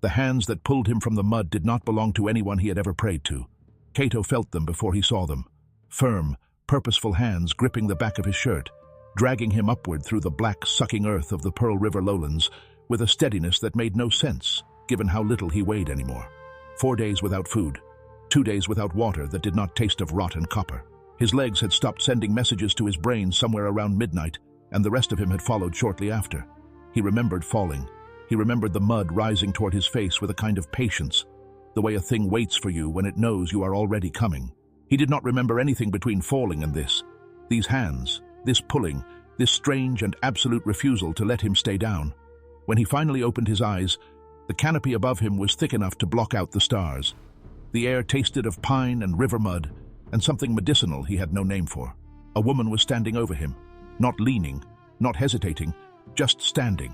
The hands that pulled him from the mud did not belong to anyone he had ever prayed to. Cato felt them before he saw them. Firm, purposeful hands gripping the back of his shirt, dragging him upward through the black, sucking earth of the Pearl River lowlands with a steadiness that made no sense, given how little he weighed anymore. 4 days without food, 2 days without water that did not taste of rot and copper. His legs had stopped sending messages to his brain somewhere around midnight, and the rest of him had followed shortly after. He remembered falling. He remembered the mud rising toward his face with a kind of patience, the way a thing waits for you when it knows you are already coming. He did not remember anything between falling and this. These hands, this pulling, this strange and absolute refusal to let him stay down. When he finally opened his eyes, the canopy above him was thick enough to block out the stars. The air tasted of pine and river mud, and something medicinal he had no name for. A woman was standing over him, not leaning, not hesitating, just standing,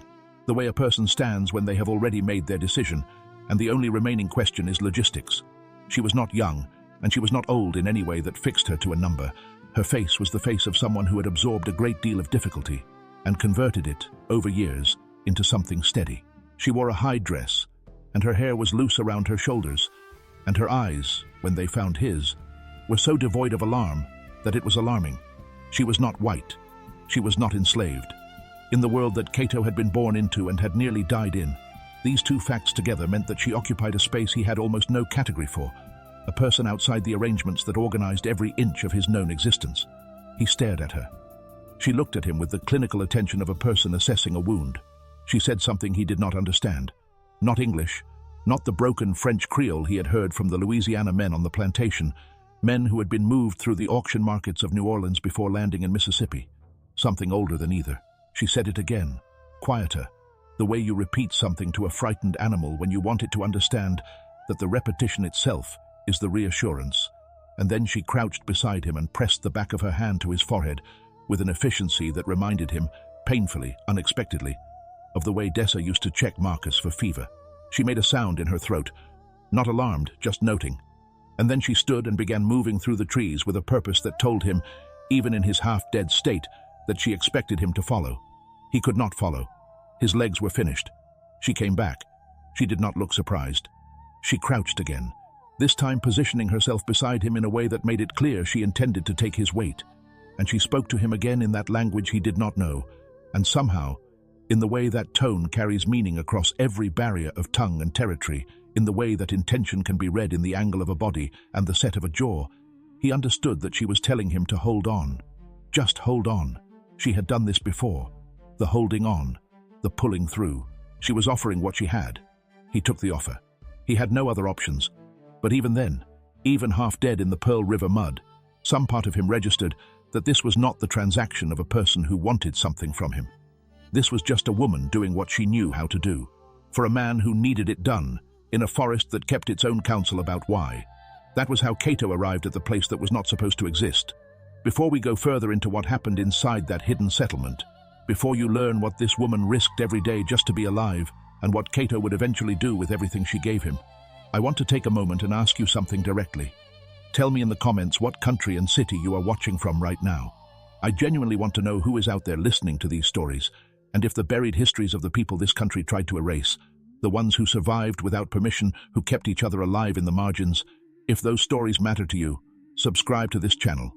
the way a person stands when they have already made their decision, and the only remaining question is logistics. She was not young, and she was not old in any way that fixed her to a number. Her face was the face of someone who had absorbed a great deal of difficulty and converted it, over years, into something steady. She wore a high dress, and her hair was loose around her shoulders, and her eyes, when they found his, were so devoid of alarm that it was alarming. She was not white. She was not enslaved. In the world that Cato had been born into and had nearly died in, these two facts together meant that she occupied a space he had almost no category for, a person outside the arrangements that organized every inch of his known existence. He stared at her. She looked at him with the clinical attention of a person assessing a wound. She said something he did not understand. Not English, not the broken French Creole he had heard from the Louisiana men on the plantation, men who had been moved through the auction markets of New Orleans before landing in Mississippi. Something older than either. She said it again, quieter, the way you repeat something to a frightened animal when you want it to understand that the repetition itself is the reassurance. And then she crouched beside him and pressed the back of her hand to his forehead with an efficiency that reminded him, painfully, unexpectedly, of the way Dessa used to check Marcus for fever. She made a sound in her throat, not alarmed, just noting. And then she stood and began moving through the trees with a purpose that told him, even in his half-dead state, that she expected him to follow. He could not follow. His legs were finished. She came back. She did not look surprised. She crouched again, this time positioning herself beside him in a way that made it clear she intended to take his weight. And she spoke to him again in that language he did not know, and somehow, in the way that tone carries meaning across every barrier of tongue and territory, in the way that intention can be read in the angle of a body and the set of a jaw, he understood that she was telling him to hold on. Just hold on. She had done this before. The holding on, the pulling through. She was offering what she had. He took the offer. He had no other options. But even then, even half dead in the Pearl River mud, some part of him registered that this was not the transaction of a person who wanted something from him. This was just a woman doing what she knew how to do, for a man who needed it done, in a forest that kept its own counsel about why. That was how Cato arrived at the place that was not supposed to exist. Before we go further into what happened inside that hidden settlement, before you learn what this woman risked every day just to be alive, and what Cato would eventually do with everything she gave him, I want to take a moment and ask you something directly. Tell me in the comments what country and city you are watching from right now. I genuinely want to know who is out there listening to these stories, and if the buried histories of the people this country tried to erase, the ones who survived without permission, who kept each other alive in the margins, if those stories matter to you, subscribe to this channel.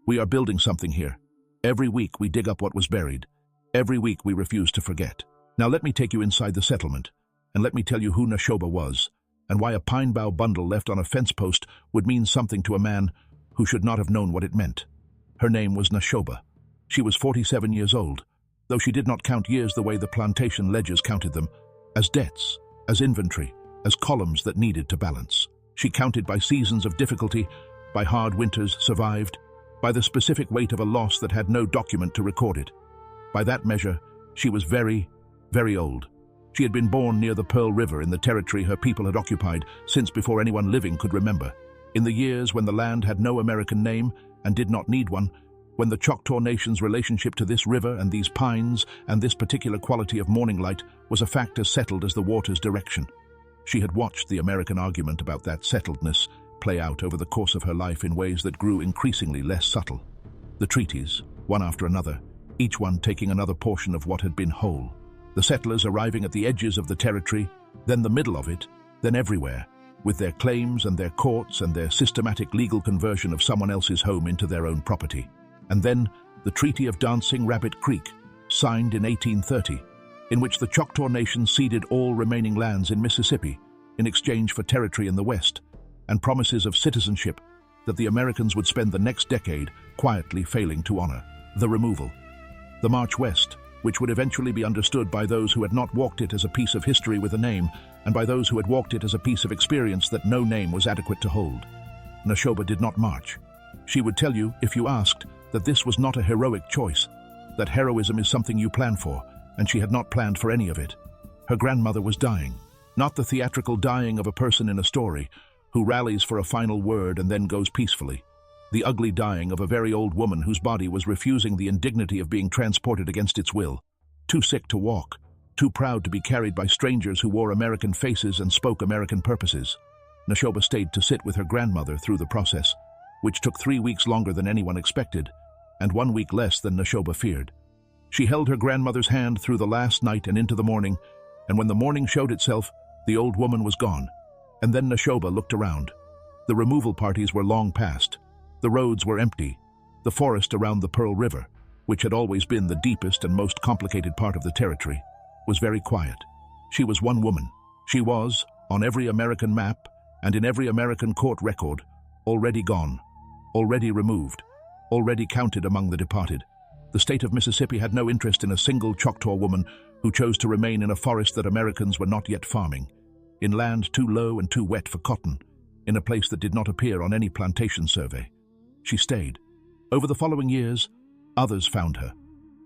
We are building something here. Every week we dig up what was buried. Every week we refuse to forget. Now let me take you inside the settlement, and let me tell you who Nashoba was, and why a pine bough bundle left on a fence post would mean something to a man who should not have known what it meant. Her name was Nashoba. She was 47 years old, though she did not count years the way the plantation ledgers counted them, as debts, as inventory, as columns that needed to balance. She counted by seasons of difficulty, by hard winters survived, by the specific weight of a loss that had no document to record it. By that measure, she was very, very old. She had been born near the Pearl River in the territory her people had occupied since before anyone living could remember. In the years when the land had no American name and did not need one, when the Choctaw Nation's relationship to this river and these pines and this particular quality of morning light was a fact as settled as the water's direction. She had watched the American argument about that settledness play out over the course of her life in ways that grew increasingly less subtle. The treaties, one after another, each one taking another portion of what had been whole. The settlers arriving at the edges of the territory, then the middle of it, then everywhere, with their claims and their courts and their systematic legal conversion of someone else's home into their own property. And then the Treaty of Dancing Rabbit Creek, signed in 1830, in which the Choctaw Nation ceded all remaining lands in Mississippi in exchange for territory in the West, and promises of citizenship that the Americans would spend the next decade quietly failing to honor. The removal. The March West, which would eventually be understood by those who had not walked it as a piece of history with a name, and by those who had walked it as a piece of experience that no name was adequate to hold. Nashoba did not march. She would tell you, if you asked, that this was not a heroic choice, that heroism is something you plan for, and she had not planned for any of it. Her grandmother was dying, not the theatrical dying of a person in a story, who rallies for a final word and then goes peacefully. The ugly dying of a very old woman whose body was refusing the indignity of being transported against its will, too sick to walk, too proud to be carried by strangers who wore American faces and spoke American purposes. Nashoba stayed to sit with her grandmother through the process, which took 3 weeks longer than anyone expected, and 1 week less than Nashoba feared. She held her grandmother's hand through the last night and into the morning, and when the morning showed itself, the old woman was gone. And then Nashoba looked around. The removal parties were long past. The roads were empty. The forest around the Pearl River, which had always been the deepest and most complicated part of the territory, was very quiet. She was one woman. She was, on every American map and in every American court record, already gone, already removed, already counted among the departed. The state of Mississippi had no interest in a single Choctaw woman who chose to remain in a forest that Americans were not yet farming, in land too low and too wet for cotton, in a place that did not appear on any plantation survey. She stayed. Over the following years, others found her,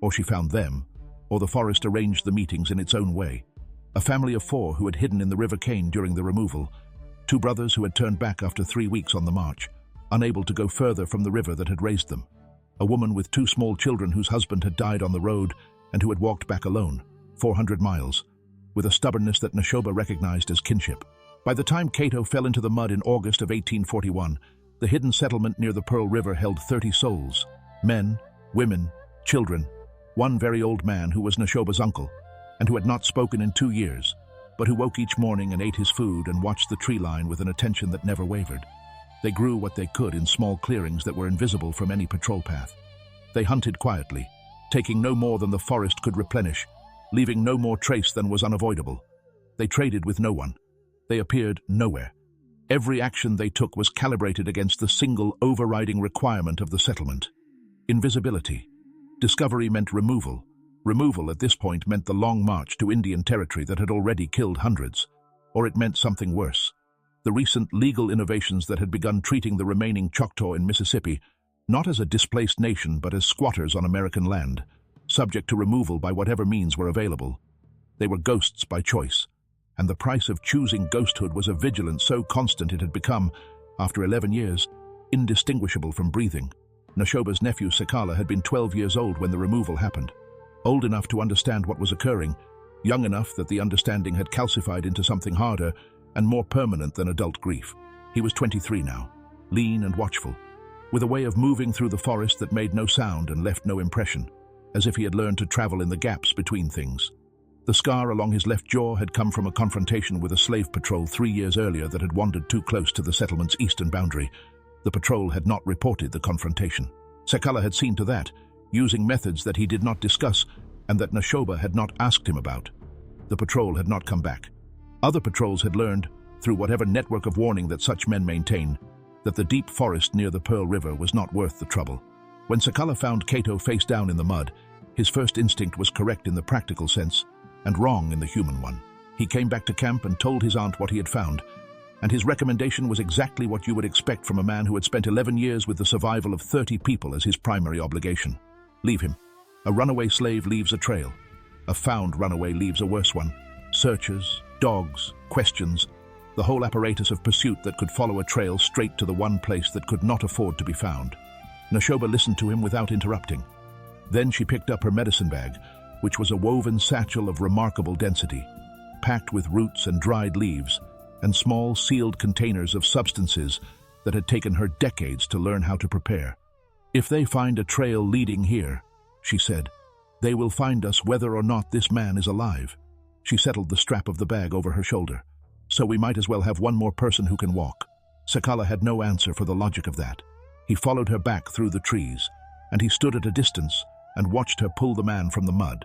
or she found them, or the forest arranged the meetings in its own way. A family of 4 who had hidden in the River Cane during the removal, 2 brothers who had turned back after 3 weeks on the march, unable to go further from the river that had raised them, a woman with 2 small children whose husband had died on the road and who had walked back alone, 400 miles, with a stubbornness that Nashoba recognized as kinship. By the time Cato fell into the mud in August of 1841, the hidden settlement near the Pearl River held 30 souls, men, women, children, one very old man who was Nashoba's uncle, and who had not spoken in 2 years, but who woke each morning and ate his food and watched the tree line with an attention that never wavered. They grew what they could in small clearings that were invisible from any patrol path. They hunted quietly, taking no more than the forest could replenish, leaving no more trace than was unavoidable. They traded with no one. They appeared nowhere. Every action they took was calibrated against the single overriding requirement of the settlement: invisibility. Discovery meant removal. Removal at this point meant the long march to Indian territory that had already killed hundreds. Or it meant something worse: the recent legal innovations that had begun treating the remaining Choctaw in Mississippi not as a displaced nation but as squatters on American land, subject to removal by whatever means were available. They were ghosts by choice, and the price of choosing ghosthood was a vigilance so constant it had become, after 11 years, indistinguishable from breathing. Nashoba's nephew Sakala had been 12 years old when the removal happened, old enough to understand what was occurring, young enough that the understanding had calcified into something harder and more permanent than adult grief. He was 23 now, lean and watchful, with a way of moving through the forest that made no sound and left no impression, as if he had learned to travel in the gaps between things. The scar along his left jaw had come from a confrontation with a slave patrol 3 years earlier that had wandered too close to the settlement's eastern boundary. The patrol had not reported the confrontation. Sakala had seen to that, using methods that he did not discuss and that Nashoba had not asked him about. The patrol had not come back. Other patrols had learned, through whatever network of warning that such men maintain, that the deep forest near the Pearl River was not worth the trouble. When Sakala found Cato face down in the mud, his first instinct was correct in the practical sense and wrong in the human one. He came back to camp and told his aunt what he had found, and his recommendation was exactly what you would expect from a man who had spent 11 years with the survival of 30 people as his primary obligation. Leave him. A runaway slave leaves a trail. A found runaway leaves a worse one. Searchers, dogs, questions, the whole apparatus of pursuit that could follow a trail straight to the one place that could not afford to be found. Nashoba listened to him without interrupting. Then she picked up her medicine bag, which was a woven satchel of remarkable density, packed with roots and dried leaves, and small sealed containers of substances that had taken her decades to learn how to prepare. "If they find a trail leading here," she said, "they will find us whether or not this man is alive." She settled the strap of the bag over her shoulder. So we might as well have one more person who can walk. Sakala had no answer for the logic of that. He followed her back through the trees, and he stood at a distance and watched her pull the man from the mud,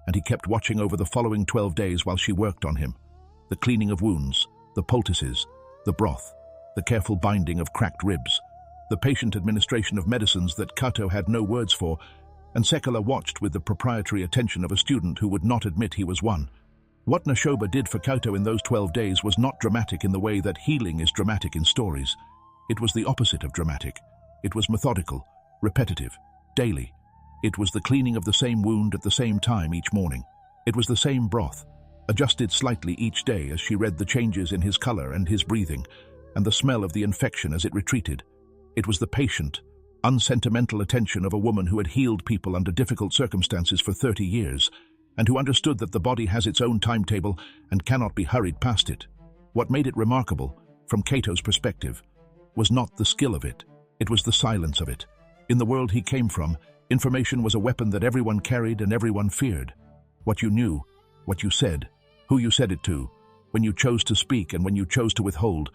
and he kept watching over the following 12 days while she worked on him. The cleaning of wounds, the poultices, the broth, the careful binding of cracked ribs, the patient administration of medicines that Kato had no words for, and Sekala watched with the proprietary attention of a student who would not admit he was one. What Nashoba did for Kato in those 12 days was not dramatic in the way that healing is dramatic in stories. It was the opposite of dramatic. It was methodical, repetitive, daily. It was the cleaning of the same wound at the same time each morning. It was the same broth, adjusted slightly each day as she read the changes in his color and his breathing, and the smell of the infection as it retreated. It was the patient, unsentimental attention of a woman who had healed people under difficult circumstances for 30 years, and who understood that the body has its own timetable and cannot be hurried past it. What made it remarkable, from Cato's perspective, was not the skill of it, it was the silence of it. In the world he came from, information was a weapon that everyone carried and everyone feared. What you knew, what you said, who you said it to, when you chose to speak and when you chose to withhold,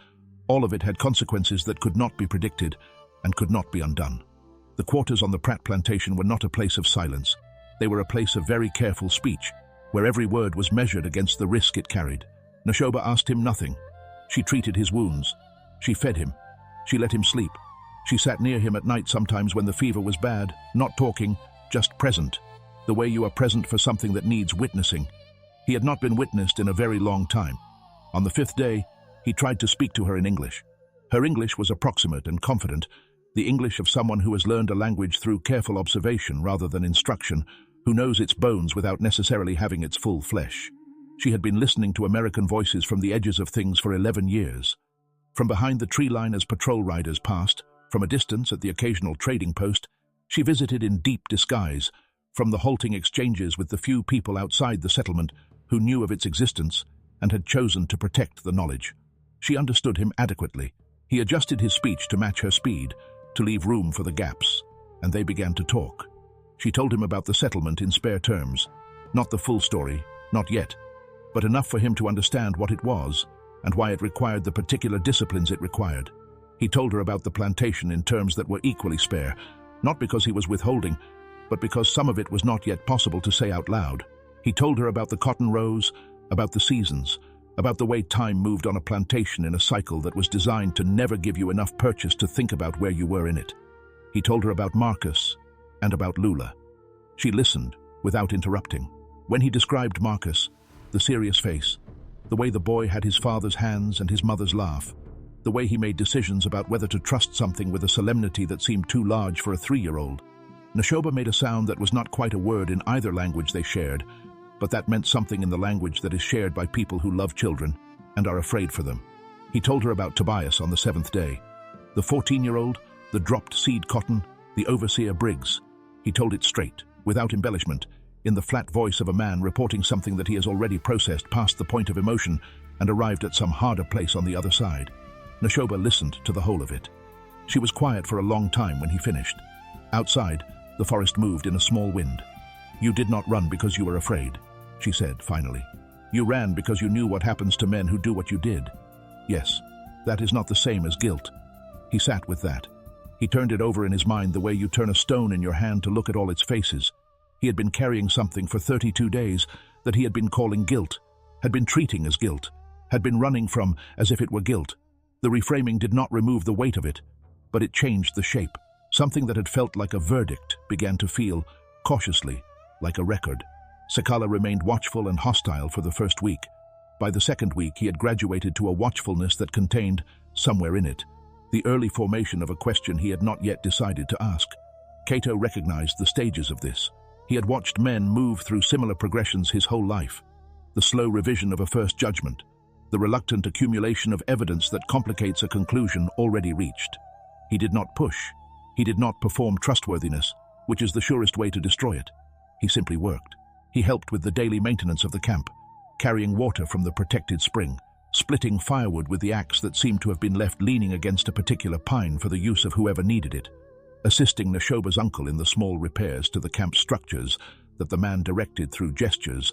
all of it had consequences that could not be predicted and could not be undone. The quarters on the Pratt plantation were not a place of silence. They were a place of very careful speech, where every word was measured against the risk it carried. Nashoba asked him nothing. She treated his wounds. She fed him. She let him sleep. She sat near him at night sometimes when the fever was bad, not talking, just present, the way you are present for something that needs witnessing. He had not been witnessed in a very long time. On the 5th day, he tried to speak to her in English. Her English was approximate and confident, the English of someone who has learned a language through careful observation rather than instruction, who knows its bones without necessarily having its full flesh. She had been listening to American voices from the edges of things for 11 years. From behind the tree line as patrol riders passed, from a distance at the occasional trading post, she visited in deep disguise, from the halting exchanges with the few people outside the settlement who knew of its existence and had chosen to protect the knowledge. She understood him adequately. He adjusted his speech to match her speed, to leave room for the gaps, and they began to talk. She told him about the settlement in spare terms. Not the full story, not yet, but enough for him to understand what it was and why it required the particular disciplines it required. He told her about the plantation in terms that were equally spare, not because he was withholding, but because some of it was not yet possible to say out loud. He told her about the cotton rows, about the seasons, about the way time moved on a plantation in a cycle that was designed to never give you enough purchase to think about where you were in it. He told her about Marcus and about Lula. She listened without interrupting. When he described Marcus, the serious face, the way the boy had his father's hands and his mother's laugh, the way he made decisions about whether to trust something with a solemnity that seemed too large for a 3-year-old, Nashoba made a sound that was not quite a word in either language they shared, but that meant something in the language that is shared by people who love children and are afraid for them. He told her about Tobias on the 7th day, the 14-year-old, the dropped seed cotton, the overseer Briggs. He told it straight, without embellishment, in the flat voice of a man reporting something that he has already processed past the point of emotion and arrived at some harder place on the other side. Nashoba listened to the whole of it. She was quiet for a long time when he finished. Outside, the forest moved in a small wind. "You did not run because you were afraid," she said finally. "You ran because you knew what happens to men who do what you did. Yes, that is not the same as guilt." He sat with that. He turned it over in his mind the way you turn a stone in your hand to look at all its faces. He had been carrying something for 32 days that he had been calling guilt, had been treating as guilt, had been running from as if it were guilt. The reframing did not remove the weight of it, but it changed the shape. Something that had felt like a verdict began to feel, cautiously, like a record. Sakala remained watchful and hostile for the first week. By the second week, he had graduated to a watchfulness that contained, somewhere in it, the early formation of a question he had not yet decided to ask. Cato recognized the stages of this. He had watched men move through similar progressions his whole life. The slow revision of a first judgment, the reluctant accumulation of evidence that complicates a conclusion already reached. He did not push. He did not perform trustworthiness, which is the surest way to destroy it. He simply worked. He helped with the daily maintenance of the camp, carrying water from the protected spring, splitting firewood with the axe that seemed to have been left leaning against a particular pine for the use of whoever needed it, assisting Nashoba's uncle in the small repairs to the camp structures that the man directed through gestures,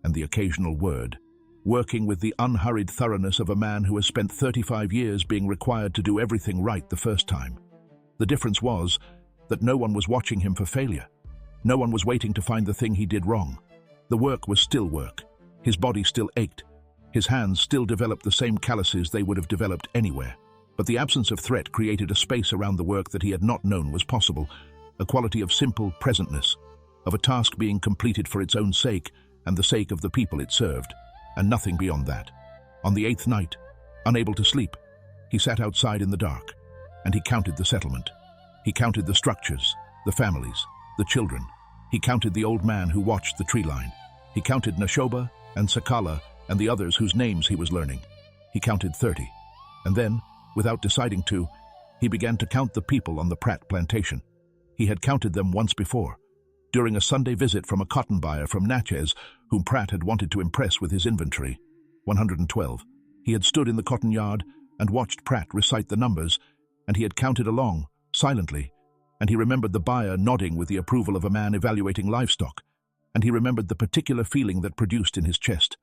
and the occasional word, working with the unhurried thoroughness of a man who has spent 35 years being required to do everything right the first time. The difference was that no one was watching him for failure. No one was waiting to find the thing he did wrong. The work was still work. His body still ached. His hands still developed the same calluses they would have developed anywhere. But the absence of threat created a space around the work that he had not known was possible, a quality of simple presentness, of a task being completed for its own sake and the sake of the people it served, and nothing beyond that. On the 8th night, unable to sleep, he sat outside in the dark, and he counted the settlement. He counted the structures, the families, the children. He counted the old man who watched the tree line. He counted Nashoba and Sakala and the others whose names he was learning. He counted 30. And then, without deciding to, he began to count the people on the Pratt plantation. He had counted them once before, during a Sunday visit from a cotton buyer from Natchez, whom Pratt had wanted to impress with his inventory. 112. He had stood in the cotton yard and watched Pratt recite the numbers, and he had counted along, silently, and he remembered the buyer nodding with the approval of a man evaluating livestock, and he remembered the particular feeling that produced in his chest,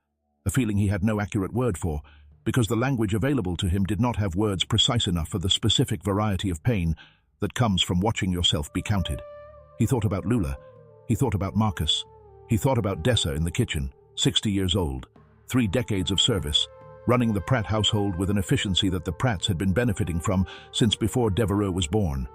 a feeling he had no accurate word for, because the language available to him did not have words precise enough for the specific variety of pain that comes from watching yourself be counted. He thought about Lula. He thought about Marcus. He thought about Dessa in the kitchen, 60 years old, 3 decades of service, running the Pratt household with an efficiency that the Pratts had been benefiting from since before Devereux was born.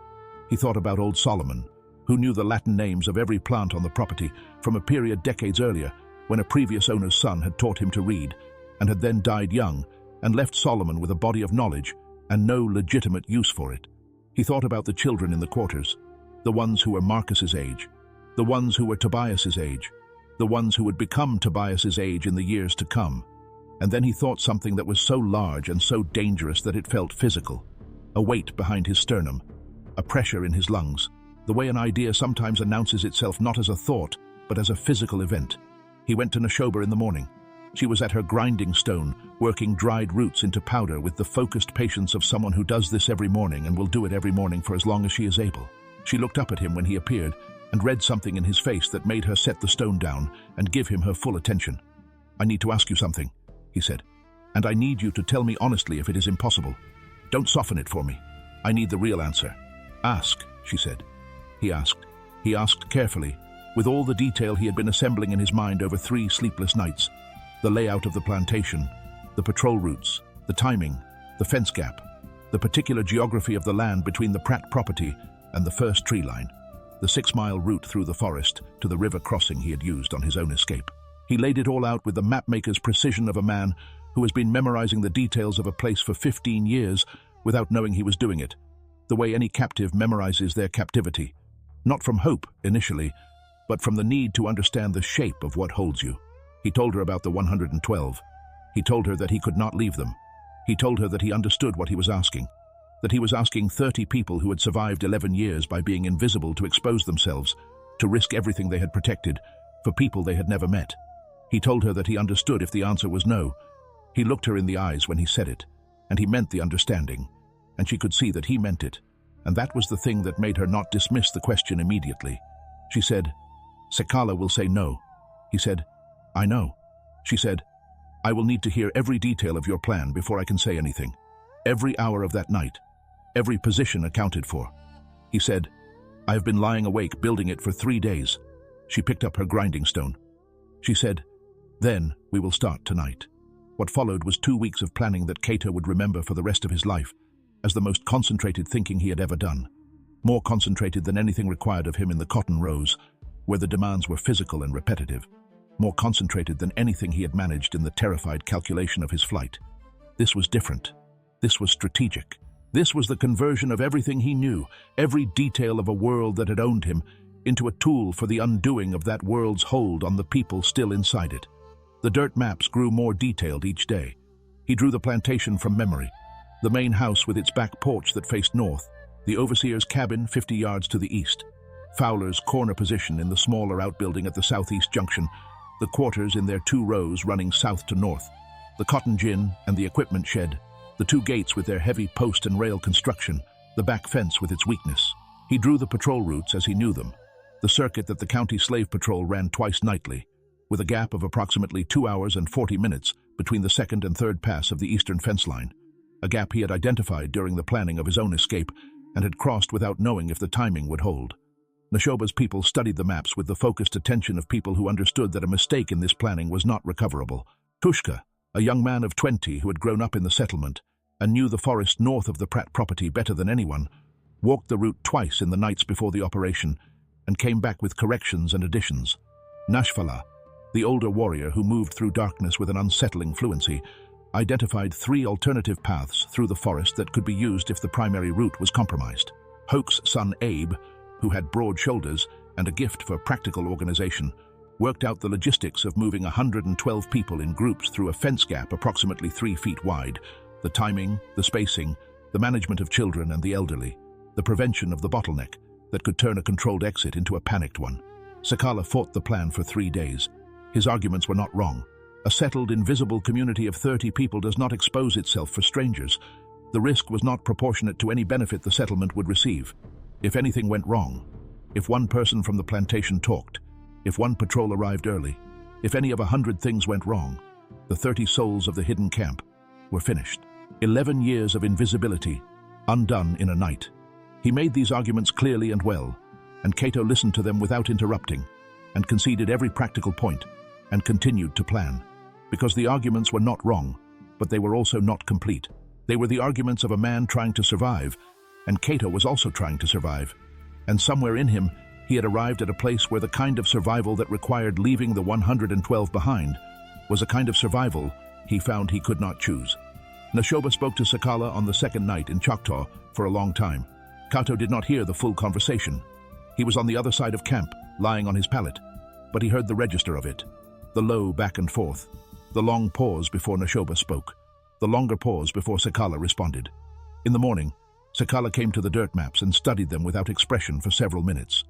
He thought about old Solomon, who knew the Latin names of every plant on the property from a period decades earlier when a previous owner's son had taught him to read and had then died young and left Solomon with a body of knowledge and no legitimate use for it. He thought about the children in the quarters, the ones who were Marcus's age, the ones who were Tobias's age, the ones who would become Tobias's age in the years to come. And then he thought something that was so large and so dangerous that it felt physical, a weight behind his sternum, a pressure in his lungs, the way an idea sometimes announces itself not as a thought, but as a physical event. He went to Nashoba in the morning. She was at her grinding stone, working dried roots into powder with the focused patience of someone who does this every morning and will do it every morning for as long as she is able. She looked up at him when he appeared and read something in his face that made her set the stone down and give him her full attention. "I need to ask you something," he said, "and I need you to tell me honestly if it is impossible. Don't soften it for me. I need the real answer." "Ask," she said. He asked. He asked carefully, with all the detail he had been assembling in his mind over 3 sleepless nights. The layout of the plantation, the patrol routes, the timing, the fence gap, the particular geography of the land between the Pratt property and the first tree line, the 6-mile route through the forest to the river crossing he had used on his own escape. He laid it all out with the mapmaker's precision of a man who has been memorizing the details of a place for 15 years without knowing he was doing it, the way any captive memorizes their captivity, not from hope initially, but from the need to understand the shape of what holds you. He told her about the 112. He told her that he could not leave them. He told her that he understood what he was asking, that he was asking 30 people who had survived 11 years by being invisible to expose themselves, to risk everything they had protected, for people they had never met. He told her that he understood if the answer was no. He looked her in the eyes when he said it, and he meant the understanding, and she could see that he meant it, and that was the thing that made her not dismiss the question immediately. She said, "Sakala will say no." He said, "I know." She said, "I will need to hear every detail of your plan before I can say anything. Every hour of that night, every position accounted for." He said, "I have been lying awake building it for 3 days." She picked up her grinding stone. She said, "Then we will start tonight." What followed was 2 weeks of planning that Cato would remember for the rest of his life as the most concentrated thinking he had ever done, more concentrated than anything required of him in the cotton rows, where the demands were physical and repetitive, more concentrated than anything he had managed in the terrified calculation of his flight. This was different. This was strategic. This was the conversion of everything he knew, every detail of a world that had owned him, into a tool for the undoing of that world's hold on the people still inside it. The dirt maps grew more detailed each day. He drew the plantation from memory, the main house with its back porch that faced north, the overseer's cabin 50 yards to the east, Fowler's corner position in the smaller outbuilding at the southeast junction, the quarters in their 2 rows running south to north, the cotton gin and the equipment shed, the 2 gates with their heavy post and rail construction, the back fence with its weakness. He drew the patrol routes as he knew them, the circuit that the county slave patrol ran twice nightly, with a gap of approximately 2 hours and 40 minutes between the second and third pass of the eastern fence line, a gap he had identified during the planning of his own escape and had crossed without knowing if the timing would hold. Neshoba's people studied the maps with the focused attention of people who understood that a mistake in this planning was not recoverable. Tushka, a young man of 20 who had grown up in the settlement and knew the forest north of the Pratt property better than anyone, walked the route twice in the nights before the operation and came back with corrections and additions. Nashfala, the older warrior who moved through darkness with an unsettling fluency, identified 3 alternative paths through the forest that could be used if the primary route was compromised. Hoke's son Abe, who had broad shoulders and a gift for practical organization, worked out the logistics of moving 112 people in groups through a fence gap approximately 3 feet wide, the timing, the spacing, the management of children and the elderly, the prevention of the bottleneck that could turn a controlled exit into a panicked one. Sakala fought the plan for 3 days. His arguments were not wrong. A settled, invisible community of 30 people does not expose itself for strangers. The risk was not proportionate to any benefit the settlement would receive. If anything went wrong, if one person from the plantation talked, if one patrol arrived early, if any of 100 things went wrong, the 30 souls of the hidden camp were finished. 11 years of invisibility, undone in a night. He made these arguments clearly and well, and Cato listened to them without interrupting, and conceded every practical point, and continued to plan. Because the arguments were not wrong, but they were also not complete. They were the arguments of a man trying to survive, and Cato was also trying to survive. And somewhere in him, he had arrived at a place where the kind of survival that required leaving the 112 behind was a kind of survival he found he could not choose. Neshoba spoke to Sakala on the second night in Choctaw for a long time. Cato did not hear the full conversation. He was on the other side of camp, lying on his pallet, but he heard the register of it, the low back and forth, the long pause before Neshoba spoke, the longer pause before Sakala responded. In the morning, Sakala came to the dirt maps and studied them without expression for several minutes.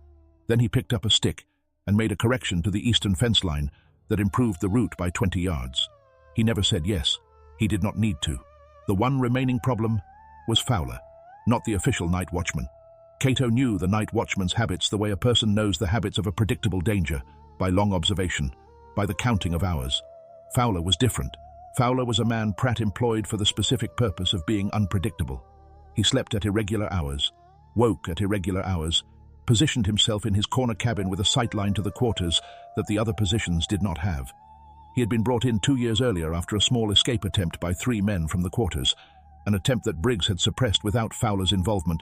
Then he picked up a stick and made a correction to the eastern fence line that improved the route by 20 yards. He never said yes. He did not need to. The one remaining problem was Fowler, not the official night watchman. Cato knew the night watchman's habits the way a person knows the habits of a predictable danger, by long observation, by the counting of hours. Fowler was different. Fowler was a man Pratt employed for the specific purpose of being unpredictable. He slept at irregular hours, woke at irregular hours, positioned himself in his corner cabin with a sightline to the quarters that the other positions did not have. He had been brought in 2 years earlier after a small escape attempt by 3 men from the quarters, an attempt that Briggs had suppressed without Fowler's involvement,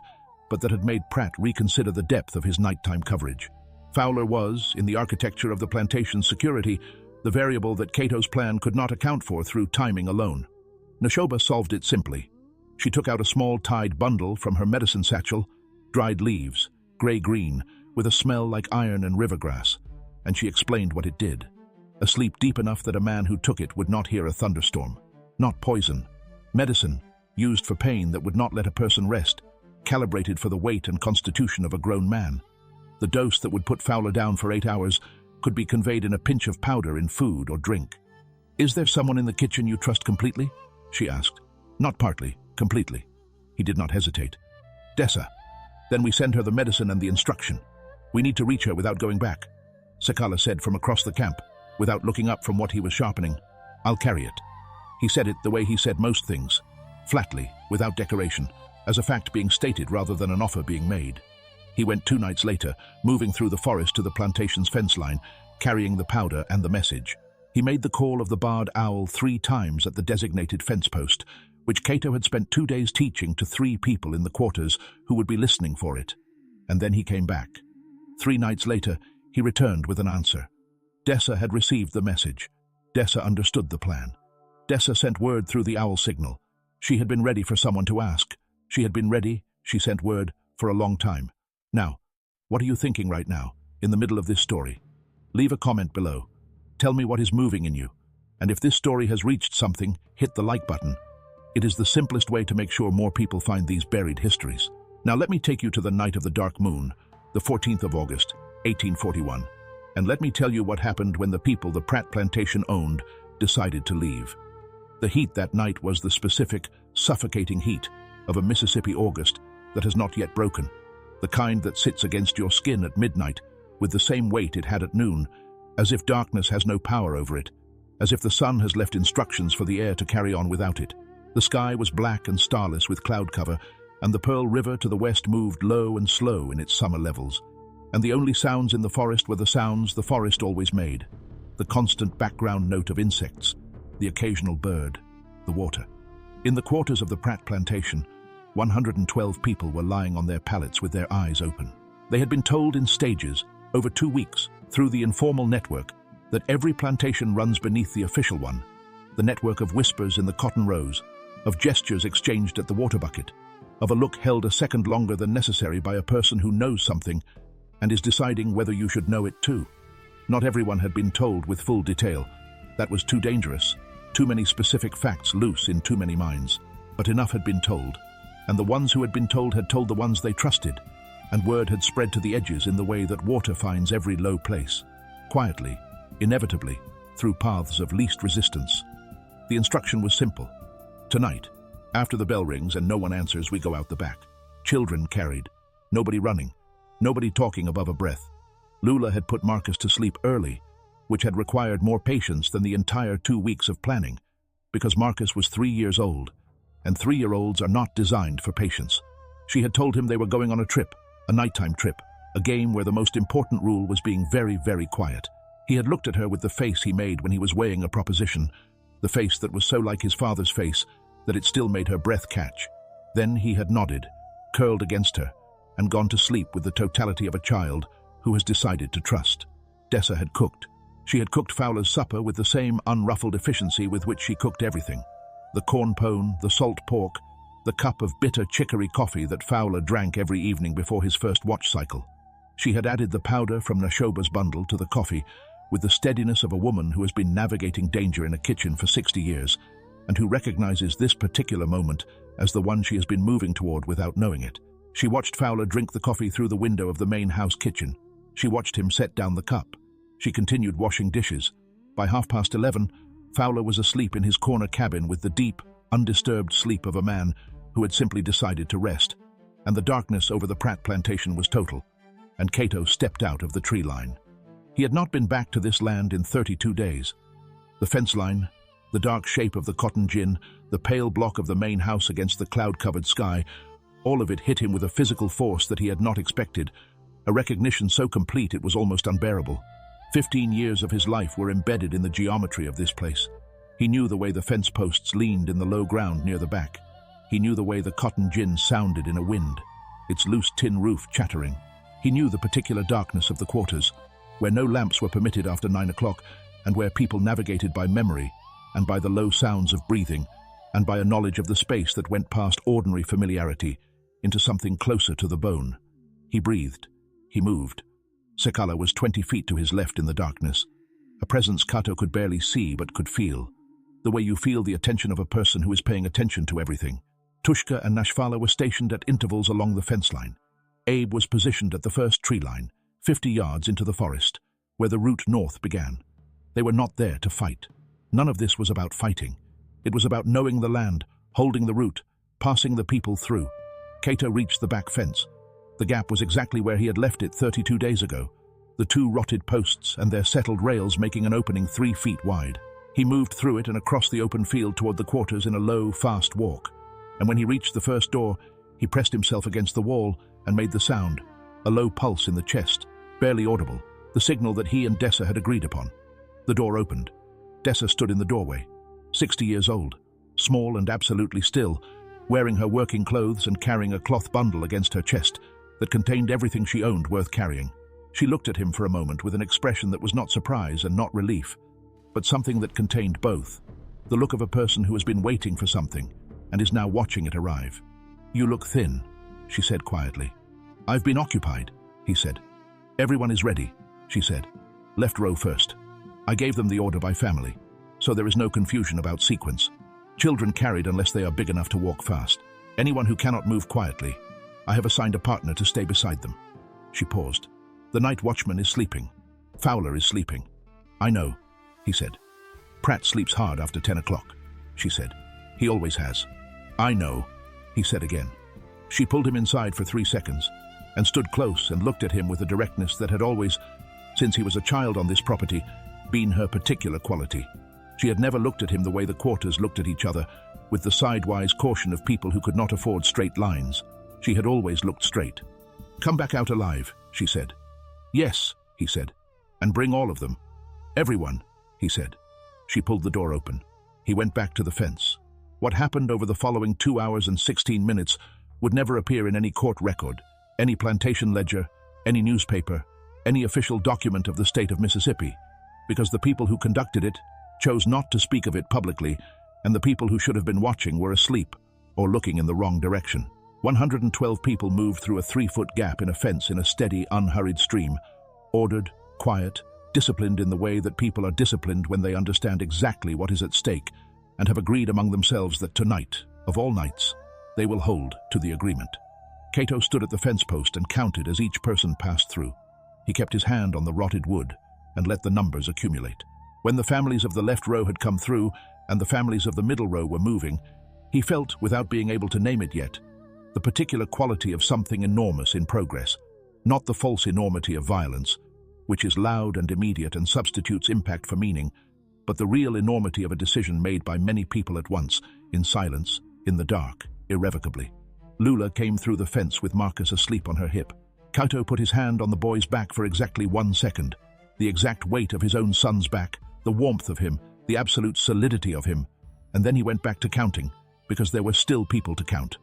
but that had made Pratt reconsider the depth of his nighttime coverage. Fowler was, in the architecture of the plantation's security, the variable that Cato's plan could not account for through timing alone. Neshoba solved it simply. She took out a small tied bundle from her medicine satchel, dried leaves, gray-green, with a smell like iron and river grass, and she explained what it did. Asleep deep enough that a man who took it would not hear a thunderstorm. Not poison. Medicine, used for pain that would not let a person rest, calibrated for the weight and constitution of a grown man. The dose that would put Fowler down for 8 hours could be conveyed in a pinch of powder in food or drink. "Is there someone in the kitchen you trust completely?" she asked. "Not partly, completely." He did not hesitate. "Dessa. Then we send her the medicine and the instruction. We need to reach her without going back," Sakala said from across the camp, without looking up from what he was sharpening. "I'll carry it." He said it the way he said most things, flatly, without decoration, as a fact being stated rather than an offer being made. He went 2 nights later, moving through the forest to the plantation's fence line, carrying the powder and the message. He made the call of the barred owl 3 times at the designated fence post, which Cato had spent 2 days teaching to 3 people in the quarters who would be listening for it. And then he came back. 3 nights later, he returned with an answer. Dessa had received the message. Dessa understood the plan. Dessa sent word through the owl signal. She had been ready for someone to ask. She had been ready, she sent word, for a long time. Now, what are you thinking right now, in the middle of this story? Leave a comment below. Tell me what is moving in you. And if this story has reached something, hit the like button. It is the simplest way to make sure more people find these buried histories. Now let me take you to the night of the dark moon, the 14th of August, 1841. And let me tell you what happened when the people the Pratt plantation owned decided to leave. The heat that night was the specific, suffocating heat of a Mississippi August that has not yet broken. The kind that sits against your skin at midnight with the same weight it had at noon, as if darkness has no power over it, as if the sun has left instructions for the air to carry on without it. The sky was black and starless with cloud cover, and the Pearl River to the west moved low and slow in its summer levels. And the only sounds in the forest were the sounds the forest always made, the constant background note of insects, the occasional bird, the water. In the quarters of the Pratt plantation, 112 people were lying on their pallets with their eyes open. They had been told in stages, over 2 weeks, through the informal network, that every plantation runs beneath the official one, the network of whispers in the cotton rows, of gestures exchanged at the water bucket, of a look held a second longer than necessary by a person who knows something and is deciding whether you should know it too. Not everyone had been told with full detail. That was too dangerous, too many specific facts loose in too many minds. But enough had been told, and the ones who had been told had told the ones they trusted, and word had spread to the edges in the way that water finds every low place, quietly, inevitably, through paths of least resistance. The instruction was simple. Tonight, after the bell rings and no one answers, we go out the back. Children carried, nobody running, nobody talking above a breath. Lula had put Marcus to sleep early, which had required more patience than the entire 2 weeks of planning, because Marcus was 3 years old, and 3-year-olds are not designed for patience. She had told him they were going on a trip, a nighttime trip, a game where the most important rule was being very, very quiet. He had looked at her with the face he made when he was weighing a proposition, the face that was so like his father's face that it still made her breath catch. Then he had nodded, curled against her, and gone to sleep with the totality of a child who has decided to trust. Dessa had cooked. She had cooked Fowler's supper with the same unruffled efficiency with which she cooked everything. The corn pone, the salt pork, the cup of bitter chicory coffee that Fowler drank every evening before his first watch cycle. She had added the powder from Nashoba's bundle to the coffee with the steadiness of a woman who has been navigating danger in a kitchen for 60 years and who recognizes this particular moment as the one she has been moving toward without knowing it. She watched Fowler drink the coffee through the window of the main house kitchen. She watched him set down the cup. She continued washing dishes. By 11:30, Fowler was asleep in his corner cabin with the deep, undisturbed sleep of a man who had simply decided to rest, and the darkness over the Pratt plantation was total, and Cato stepped out of the tree line. He had not been back to this land in 32 days. The fence line, the dark shape of the cotton gin, the pale block of the main house against the cloud-covered sky, all of it hit him with a physical force that he had not expected, a recognition so complete it was almost unbearable. 15 years of his life were embedded in the geometry of this place. He knew the way the fence posts leaned in the low ground near the back. He knew the way the cotton gin sounded in a wind, its loose tin roof chattering. He knew the particular darkness of the quarters, where no lamps were permitted after 9 o'clock, and where people navigated by memory, and by the low sounds of breathing, and by a knowledge of the space that went past ordinary familiarity into something closer to the bone. He breathed. He moved. Sekala was 20 feet to his left in the darkness, a presence Cato could barely see but could feel, the way you feel the attention of a person who is paying attention to everything. Tushka and Nashfala were stationed at intervals along the fence line. Abe was positioned at the first tree line, 50 yards into the forest, where the route north began. They were not there to fight. None of this was about fighting. It was about knowing the land, holding the route, passing the people through. Cato reached the back fence. The gap was exactly where he had left it 32 days ago, the 2 rotted posts and their settled rails making an opening 3 feet wide. He moved through it and across the open field toward the quarters in a low, fast walk. And when he reached the first door, he pressed himself against the wall and made the sound, a low pulse in the chest, barely audible, the signal that he and Dessa had agreed upon. The door opened. Dessa stood in the doorway, 60 years old, small and absolutely still, wearing her working clothes and carrying a cloth bundle against her chest that contained everything she owned worth carrying. She looked at him for a moment with an expression that was not surprise and not relief, but something that contained both, the look of a person who has been waiting for something and is now watching it arrive. "You look thin," she said quietly. "I've been occupied," he said. "Everyone is ready," she said. "Left row first. I gave them the order by family, so there is no confusion about sequence. Children carried unless they are big enough to walk fast. Anyone who cannot move quietly, I have assigned a partner to stay beside them." She paused. "The night watchman is sleeping. Fowler is sleeping." "I know," he said. "Pratt sleeps hard after 10 o'clock, she said. "He always has." "I know," he said again. She pulled him inside for 3 seconds and stood close and looked at him with a directness that had always, since he was a child on this property, been her particular quality. She had never looked at him the way the quarters looked at each other, with the sidewise caution of people who could not afford straight lines. She had always looked straight. "Come back out alive," she said. "Yes," he said. "And bring all of them. Everyone," he said. She pulled the door open. He went back to the fence. What happened over the following 2 hours and 16 minutes would never appear in any court record, any plantation ledger, any newspaper, any official document of the state of Mississippi, because the people who conducted it chose not to speak of it publicly, and the people who should have been watching were asleep or looking in the wrong direction. 112 people moved through a 3-foot gap in a fence in a steady, unhurried stream, ordered, quiet, disciplined in the way that people are disciplined when they understand exactly what is at stake and have agreed among themselves that tonight, of all nights, they will hold to the agreement. Cato stood at the fence post and counted as each person passed through. He kept his hand on the rotted wood and let the numbers accumulate. When the families of the left row had come through and the families of the middle row were moving, he felt, without being able to name it yet, the particular quality of something enormous in progress, not the false enormity of violence, which is loud and immediate and substitutes impact for meaning, but the real enormity of a decision made by many people at once, in silence, in the dark, irrevocably. Lula came through the fence with Marcus asleep on her hip. Cato put his hand on the boy's back for exactly 1 second, the exact weight of his own son's back, the warmth of him, the absolute solidity of him, and then he went back to counting, because there were still people to count.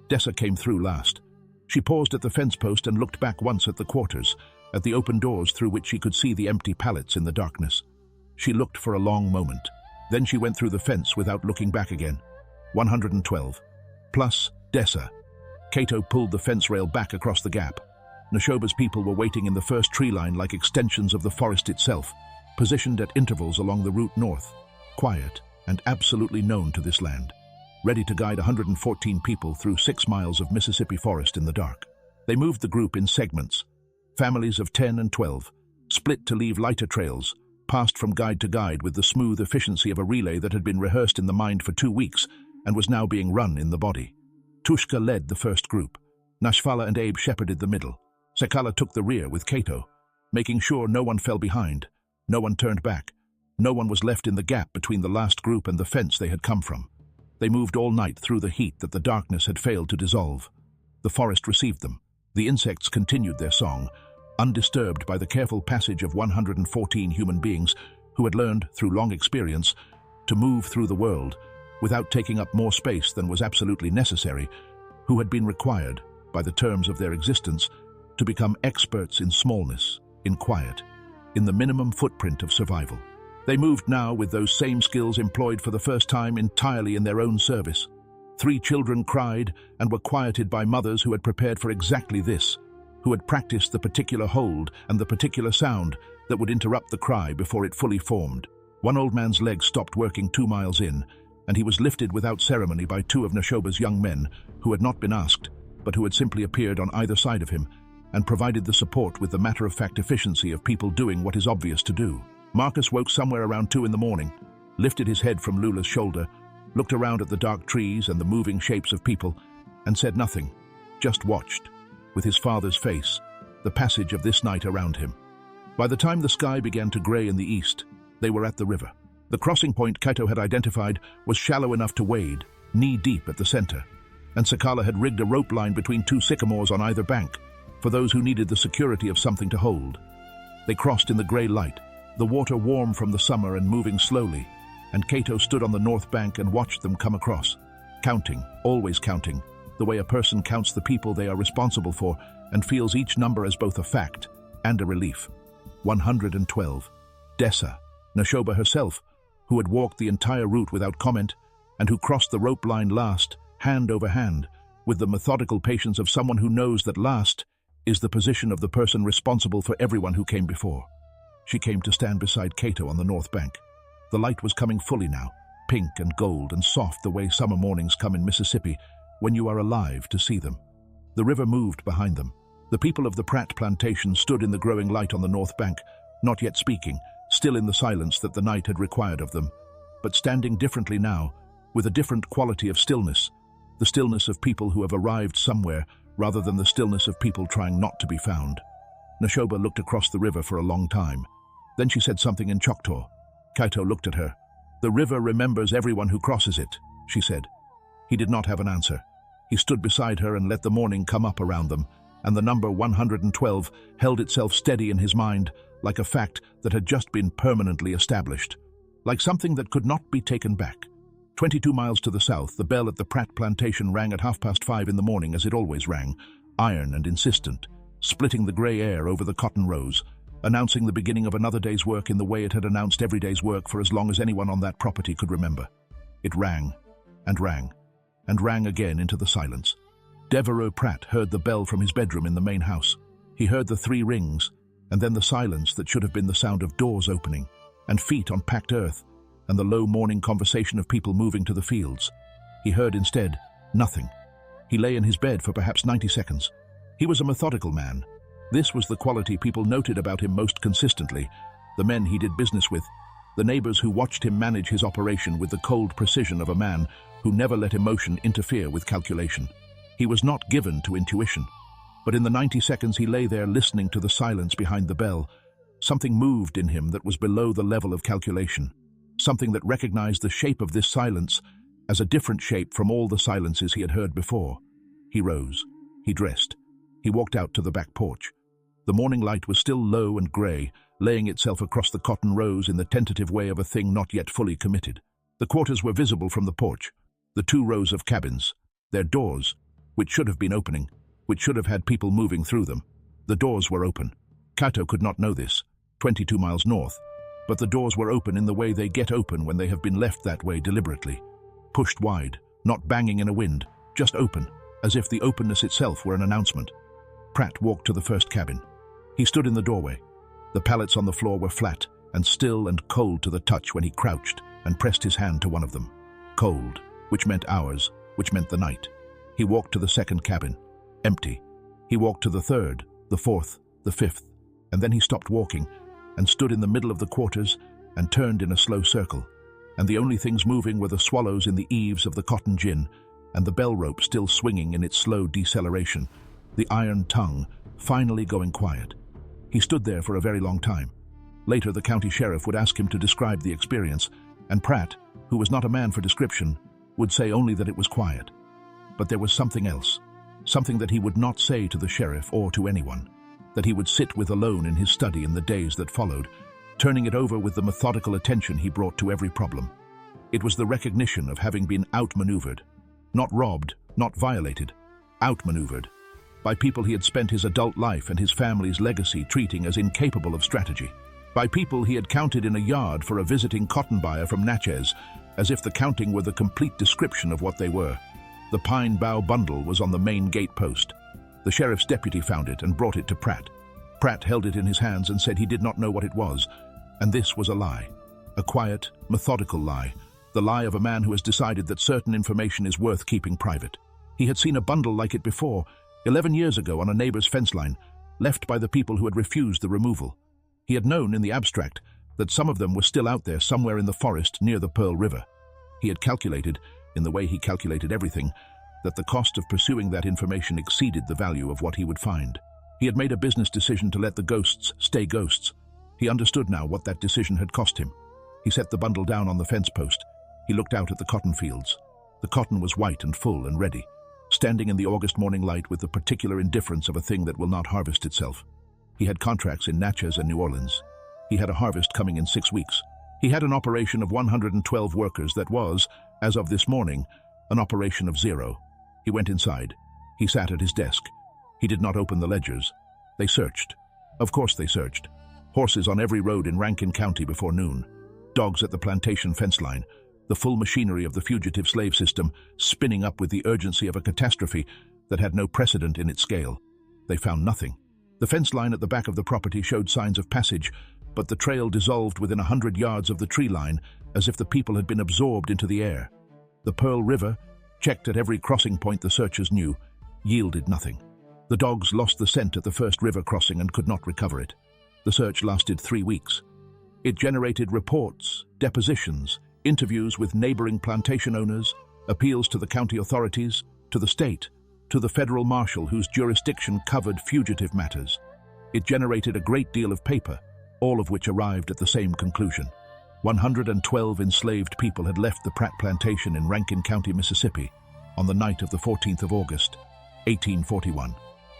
Dessa came through last. She paused at the fence post and looked back once at the quarters, at the open doors through which she could see the empty pallets in the darkness. She looked for a long moment. Then she went through the fence without looking back again. 112. Plus Dessa. Cato pulled the fence rail back across the gap. Neshoba's people were waiting in the first tree line like extensions of the forest itself, positioned at intervals along the route north, quiet and absolutely known to this land, ready to guide 114 people through 6 miles of Mississippi forest in the dark. They moved the group in segments, families of 10 and 12, split to leave lighter trails, passed from guide to guide with the smooth efficiency of a relay that had been rehearsed in the mind for 2 weeks and was now being run in the body. Tushka led the first group. Nashvala and Abe shepherded the middle. Sekala took the rear with Cato, making sure no one fell behind, no one turned back, no one was left in the gap between the last group and the fence they had come from. They moved all night through the heat that the darkness had failed to dissolve. The forest received them. The insects continued their song, undisturbed by the careful passage of 114 human beings who had learned, through long experience, to move through the world without taking up more space than was absolutely necessary, who had been required, by the terms of their existence, to become experts in smallness, in quiet, in the minimum footprint of survival. They moved now with those same skills employed for the first time entirely in their own service. 3 children cried and were quieted by mothers who had prepared for exactly this, who had practiced the particular hold and the particular sound that would interrupt the cry before it fully formed. One old man's leg stopped working 2 miles in, and he was lifted without ceremony by 2 of Neshoba's young men who had not been asked, but who had simply appeared on either side of him and provided the support with the matter-of-fact efficiency of people doing what is obvious to do. Marcus woke somewhere around 2 in the morning, lifted his head from Lula's shoulder, looked around at the dark trees and the moving shapes of people, and said nothing, just watched, with his father's face, the passage of this night around him. By the time the sky began to gray in the east, they were at the river. The crossing point Cato had identified was shallow enough to wade, knee-deep at the center, and Sekala had rigged a rope line between 2 sycamores on either bank, for those who needed the security of something to hold. They crossed in the gray light, the water warm from the summer and moving slowly, and Cato stood on the north bank and watched them come across, counting, always counting, the way a person counts the people they are responsible for and feels each number as both a fact and a relief. 112. Dessa, Neshoba herself, who had walked the entire route without comment and who crossed the rope line last, hand over hand, with the methodical patience of someone who knows that last is the position of the person responsible for everyone who came before. She came to stand beside Cato on the north bank. The light was coming fully now, pink and gold and soft the way summer mornings come in Mississippi when you are alive to see them. The river moved behind them. The people of the Pratt plantation stood in the growing light on the north bank, not yet speaking, still in the silence that the night had required of them, but standing differently now, with a different quality of stillness, the stillness of people who have arrived somewhere rather than the stillness of people trying not to be found. Neshoba looked across the river for a long time. Then she said something in Choctaw. Kaito looked at her. "The river remembers everyone who crosses it," she said. He did not have an answer. He stood beside her and let the morning come up around them, and the number 112 held itself steady in his mind, like a fact that had just been permanently established, like something that could not be taken back. 22 miles to the south, the bell at the Pratt plantation rang at 5:30 in the morning, as it always rang, iron and insistent, splitting the grey air over the cotton rows, announcing the beginning of another day's work in the way it had announced every day's work for as long as anyone on that property could remember. It rang, and rang, and rang again into the silence. Devereux Pratt heard the bell from his bedroom in the main house. He heard the 3 rings, and then the silence that should have been the sound of doors opening, and feet on packed earth, and the low morning conversation of people moving to the fields. He heard instead nothing. He lay in his bed for perhaps 90 seconds. He was a methodical man. This was the quality people noted about him most consistently, the men he did business with, the neighbors who watched him manage his operation with the cold precision of a man who never let emotion interfere with calculation. He was not given to intuition, but in the 90 seconds he lay there listening to the silence behind the bell, something moved in him that was below the level of calculation, something that recognized the shape of this silence as a different shape from all the silences he had heard before. He rose. He dressed. He walked out to the back porch. The morning light was still low and grey, laying itself across the cotton rows in the tentative way of a thing not yet fully committed. The quarters were visible from the porch, the 2 rows of cabins, their doors, which should have been opening, which should have had people moving through them. The doors were open. Kaito could not know this, 22 miles north, but the doors were open in the way they get open when they have been left that way deliberately. Pushed wide, not banging in a wind, just open, as if the openness itself were an announcement. Pratt walked to the first cabin. He stood in the doorway. The pallets on the floor were flat and still and cold to the touch when he crouched and pressed his hand to one of them. Cold, which meant hours, which meant the night. He walked to the second cabin. Empty. He walked to the third, the fourth, the fifth, and then he stopped walking and stood in the middle of the quarters and turned in a slow circle, and the only things moving were the swallows in the eaves of the cotton gin and the bell rope still swinging in its slow deceleration, the iron tongue finally going quiet. He stood there for a very long time. Later, the county sheriff would ask him to describe the experience, and Pratt, who was not a man for description, would say only that it was quiet. But there was something else, something that he would not say to the sheriff or to anyone, that he would sit with alone in his study in the days that followed, turning it over with the methodical attention he brought to every problem. It was the recognition of having been outmaneuvered, not robbed, not violated, outmaneuvered, by people he had spent his adult life and his family's legacy treating as incapable of strategy, by people he had counted in a yard for a visiting cotton buyer from Natchez, as if the counting were the complete description of what they were. The pine bough bundle was on the main gate post. The sheriff's deputy found it and brought it to Pratt. Pratt held it in his hands and said he did not know what it was, and this was a lie. A quiet, methodical lie, the lie of a man who has decided that certain information is worth keeping private. He had seen a bundle like it before, 11 years ago on a neighbor's fence line, left by the people who had refused the removal. He had known in the abstract that some of them were still out there somewhere in the forest near the Pearl River. He had calculated, in the way he calculated everything, that the cost of pursuing that information exceeded the value of what he would find. He had made a business decision to let the ghosts stay ghosts. He understood now what that decision had cost him. He set the bundle down on the fence post. He looked out at the cotton fields. The cotton was white and full and ready, standing in the August morning light with the particular indifference of a thing that will not harvest itself. He had contracts in Natchez and New Orleans. He had a harvest coming in 6 weeks. He had an operation of 112 workers that was, as of this morning, an operation of 0. He went inside. He sat at his desk. He did not open the ledgers. They searched. Of course they searched. Horses on every road in Rankin County before noon. Dogs at the plantation fence line. The full machinery of the fugitive slave system spinning up with the urgency of a catastrophe that had no precedent in its scale. They found nothing. The fence line at the back of the property showed signs of passage, but the trail dissolved within 100 yards of the tree line as if the people had been absorbed into the air. The Pearl River, checked at every crossing point the searchers knew, yielded nothing. The dogs lost the scent at the first river crossing and could not recover it. The search lasted 3 weeks. It generated reports, depositions, interviews with neighboring plantation owners, appeals to the county authorities, to the state, to the federal marshal whose jurisdiction covered fugitive matters. It generated a great deal of paper, all of which arrived at the same conclusion. 112 enslaved people had left the Pratt plantation in Rankin County, Mississippi, on the night of the 14th of August, 1841,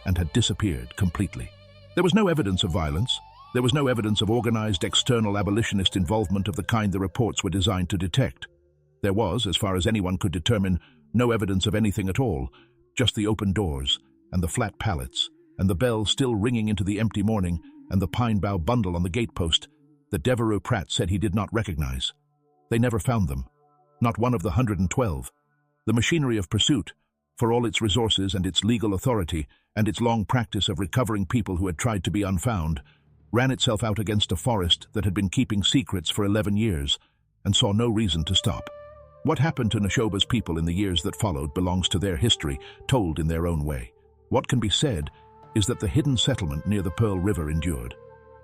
and had disappeared completely. There was no evidence of violence. There was no evidence of organized external abolitionist involvement of the kind the reports were designed to detect. There was, as far as anyone could determine, no evidence of anything at all, just the open doors, and the flat pallets, and the bell still ringing into the empty morning, and the pine bough bundle on the gatepost that Devereux Pratt said he did not recognize. They never found them, not one of the 112. The machinery of pursuit, for all its resources and its legal authority and its long practice of recovering people who had tried to be unfound, ran itself out against a forest that had been keeping secrets for 11 years and saw no reason to stop. What happened to Neshoba's people in the years that followed belongs to their history, told in their own way. What can be said is that the hidden settlement near the Pearl River endured,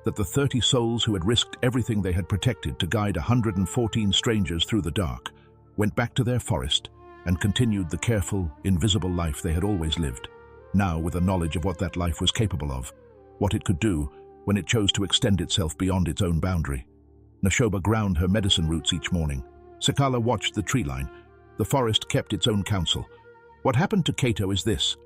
that the 30 souls who had risked everything they had protected to guide 114 strangers through the dark went back to their forest and continued the careful, invisible life they had always lived, now with a knowledge of what that life was capable of, what it could do when it chose to extend itself beyond its own boundary. Neshoba ground her medicine roots each morning. Sakala watched the tree line. The forest kept its own counsel. What happened to Cato is this.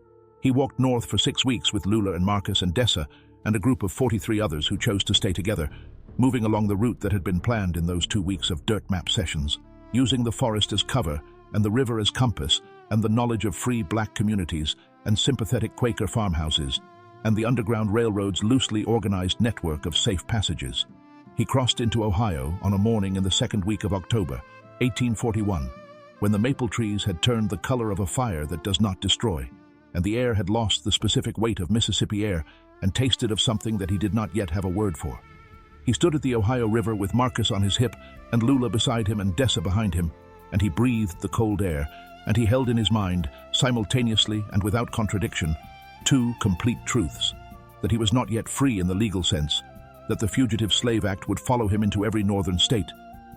He walked north for 6 weeks with Lula and Marcus and Dessa and a group of 43 others who chose to stay together, moving along the route that had been planned in those 2 weeks of dirt map sessions, using the forest as cover and the river as compass and the knowledge of free black communities and sympathetic Quaker farmhouses and the Underground Railroad's loosely organized network of safe passages. He crossed into Ohio on a morning in the second week of October, 1841, when the maple trees had turned the color of a fire that does not destroy, and the air had lost the specific weight of Mississippi air and tasted of something that he did not yet have a word for. He stood at the Ohio River with Marcus on his hip and Lula beside him and Dessa behind him, and he breathed the cold air, and he held in his mind, simultaneously and without contradiction, 2 complete truths: that he was not yet free in the legal sense, that the Fugitive Slave Act would follow him into every northern state,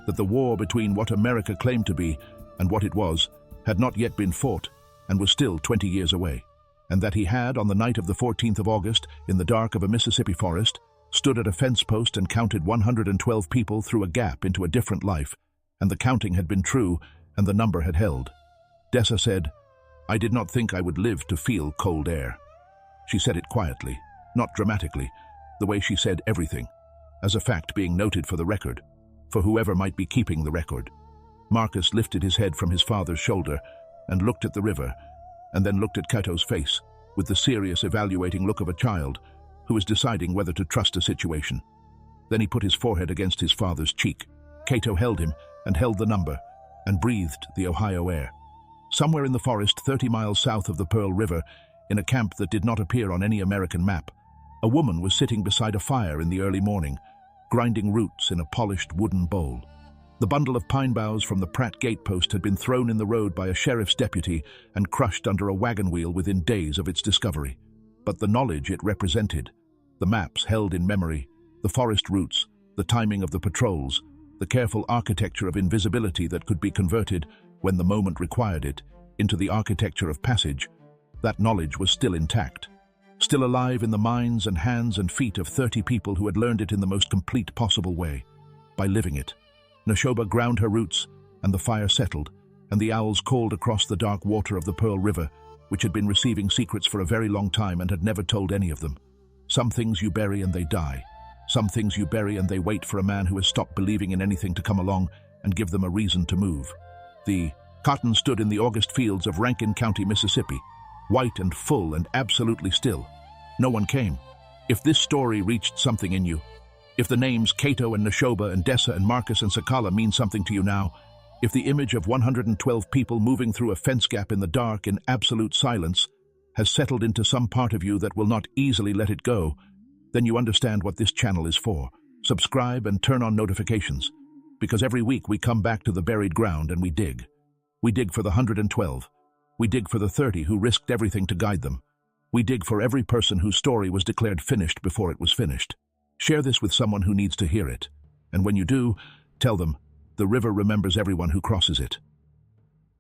that the war between what America claimed to be and what it was had not yet been fought and was still 20 years away, and that he had, on the night of the 14th of August, in the dark of a Mississippi forest, stood at a fence post and counted 112 people through a gap into a different life, and the counting had been true and the number had held. Dessa said, "I did not think I would live to feel cold air." She said it quietly, not dramatically, the way she said everything, as a fact being noted for the record, for whoever might be keeping the record. Marcus lifted his head from his father's shoulder and looked at the river, and then looked at Cato's face with the serious, evaluating look of a child who is deciding whether to trust a situation. Then he put his forehead against his father's cheek. Cato held him and held the number and breathed the Ohio air. Somewhere in the forest 30 miles south of the Pearl River, in a camp that did not appear on any American map, a woman was sitting beside a fire in the early morning, grinding roots in a polished wooden bowl. The bundle of pine boughs from the Pratt gatepost had been thrown in the road by a sheriff's deputy and crushed under a wagon wheel within days of its discovery. But the knowledge it represented, the maps held in memory, the forest routes, the timing of the patrols, the careful architecture of invisibility that could be converted, when the moment required it, into the architecture of passage, that knowledge was still intact, still alive in the minds and hands and feet of 30 people who had learned it in the most complete possible way, by living it. Neshoba ground her roots, and the fire settled, and the owls called across the dark water of the Pearl River, which had been receiving secrets for a very long time and had never told any of them. Some things you bury and they die. Some things you bury and they wait for a man who has stopped believing in anything to come along and give them a reason to move. The cotton stood in the August fields of Rankin County, Mississippi, white and full and absolutely still. No one came. If this story reached something in you, if the names Cato and Neshoba and Dessa and Marcus and Sakala mean something to you now, if the image of 112 people moving through a fence gap in the dark in absolute silence has settled into some part of you that will not easily let it go, then you understand what this channel is for. Subscribe and turn on notifications, because every week we come back to the buried ground and we dig. We dig for the 112. We dig for the 30 who risked everything to guide them. We dig for every person whose story was declared finished before it was finished. Share this with someone who needs to hear it. And when you do, tell them, the river remembers everyone who crosses it.